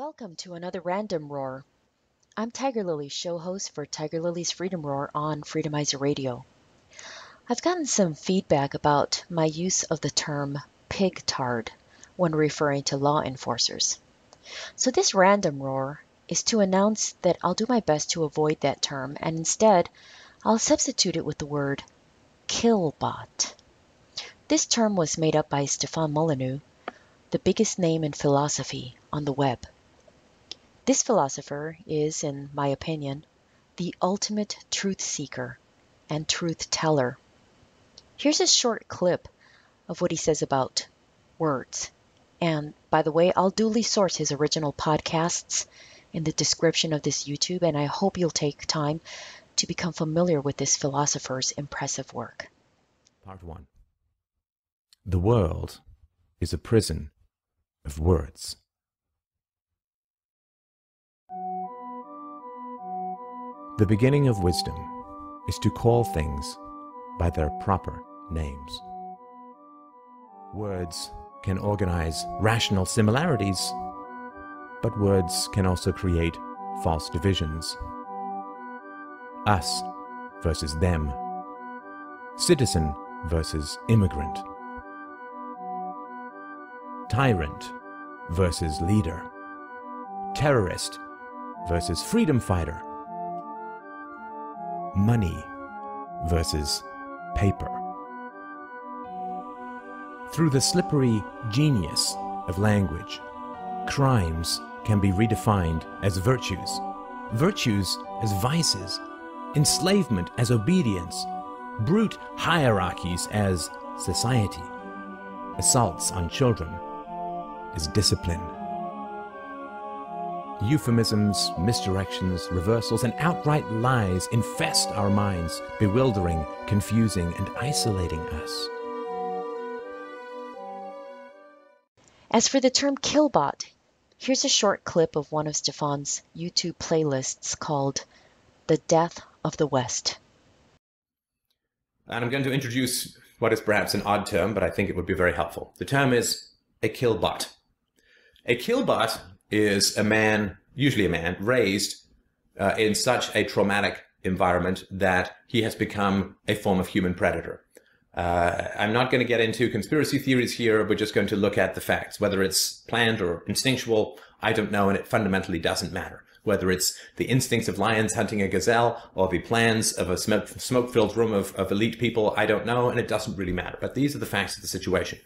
Welcome to another Random Roar. I'm TigerLily, show host for TigerLily's Freedom Roar on Freedomizer Radio. I've gotten some feedback about my use of the term pig-tard when referring to law enforcers. So this Random Roar is to announce that I'll do my best to avoid that term, and instead I'll substitute it with the word KILLBOT. This term was made up by Stefan Molyneux, the biggest name in philosophy on the web. This philosopher is, in my opinion, the ultimate truth seeker and truth teller. Here's a short clip of what he says about words. And by the way, I'll duly source his original podcasts in the description of this YouTube, and I hope you'll take time to become familiar with this philosopher's impressive work. Part 1. The world is a prison of words. The beginning of wisdom is to call things by their proper names. Words can organize rational similarities, but words can also create false divisions. Us versus them. Citizen versus immigrant. Tyrant versus leader. Terrorist versus freedom fighter. Money versus paper. Through the slippery genius of language, crimes can be redefined as virtues, virtues as vices, enslavement as obedience, brute hierarchies as society, assaults on children as discipline. Euphemisms, misdirections, reversals, and outright lies infest our minds, bewildering, confusing, and isolating us. As for the term KILLBOT, here's a short clip of one of Stefan's YouTube playlists called The Death of the West. And I'm going to introduce what is perhaps an odd term, but I think it would be very helpful. The term is a killbot. A killbot is a man, usually a man, raised in such a traumatic environment that he has become a form of human predator. I'm not going to get into conspiracy theories here. We're just going to look at the facts. Whether it's planned or instinctual, I don't know, and it fundamentally doesn't matter. Whether it's the instincts of lions hunting a gazelle or the plans of a smoke-filled room of elite people, I don't know, and it doesn't really matter. But these are the facts of the situation.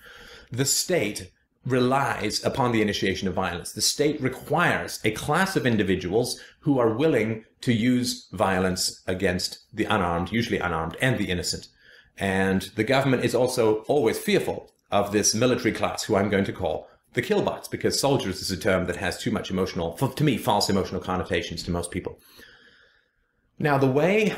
The state relies upon the initiation of violence. The state requires a class of individuals who are willing to use violence against the unarmed, usually unarmed, and the innocent. And the government is also always fearful of this military class, who I'm going to call the killbots, because soldiers is a term that has too much emotional, to me, false emotional connotations to most people. Now, the way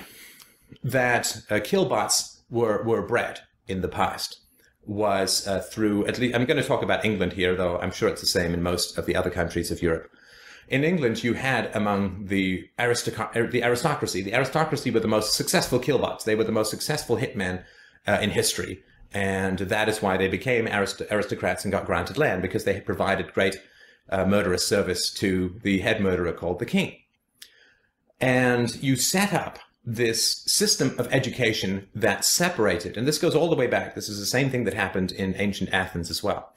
that killbots were bred in the past was through, at least, I'm going to talk about England here, though I'm sure it's the same in most of the other countries of Europe. In England, you had among the aristocracy. The aristocracy were the most successful killbots. They were the most successful hitmen in history. And that is why they became aristocrats and got granted land, because they had provided great murderous service to the head murderer called the king. And you set up this system of education that separated, and this goes all the way back. This is the same thing that happened in ancient Athens as well.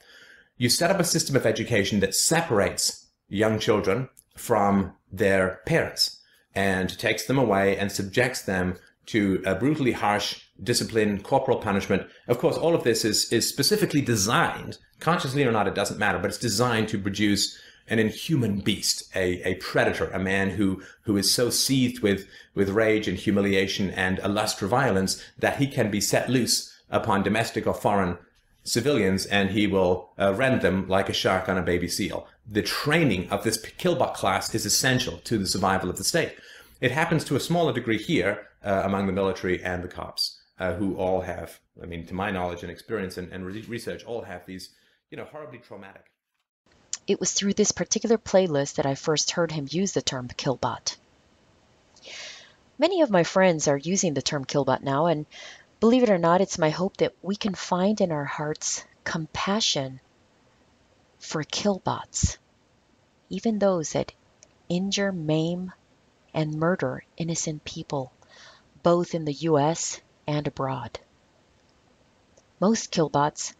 You set up a system of education that separates young children from their parents and takes them away and subjects them to a brutally harsh discipline, corporal punishment. Of course, all of this is specifically designed, consciously or not, it doesn't matter, but it's designed to produce an inhuman beast, a predator, a man who is so seethed with rage and humiliation and a lust for violence that he can be set loose upon domestic or foreign civilians, and he will rend them like a shark on a baby seal. The training of this killbot class is essential to the survival of the state. It happens to a smaller degree here among the military and the cops, who all have, I mean, to my knowledge and experience and research, all have these, horribly traumatic. It was through this particular playlist that I first heard him use the term killbot. Many of my friends are using the term killbot now, and believe it or not, it's my hope that we can find in our hearts compassion for killbots. even those that injure, maim, and murder innocent people, both in the US and abroad. Most killbots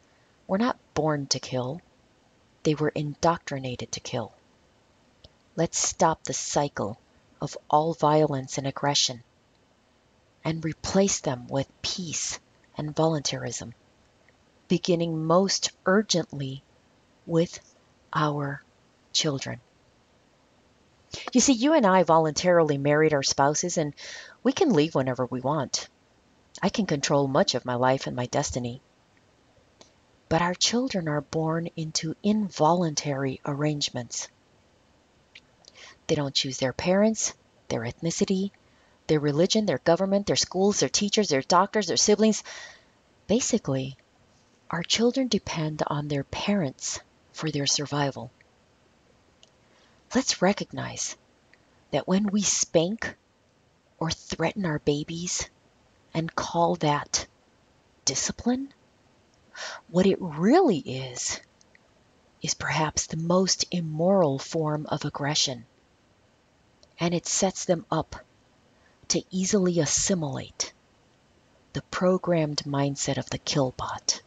were not born to kill, they were indoctrinated to kill. Let's stop the cycle of all violence and aggression and replace them with peace and voluntarism, beginning most urgently with our children. You see, you and I voluntarily married our spouses, and we can leave whenever we want. I can control much of my life and my destiny. But our children are born into involuntary arrangements. They don't choose their parents, their ethnicity, their religion, their government, their schools, their teachers, their doctors, their siblings. Basically, our children depend on their parents for their survival. Let's recognize that when we spank or threaten our babies and call that discipline, what it really is perhaps the most immoral form of aggression. And it sets them up to easily assimilate the programmed mindset of the killbot.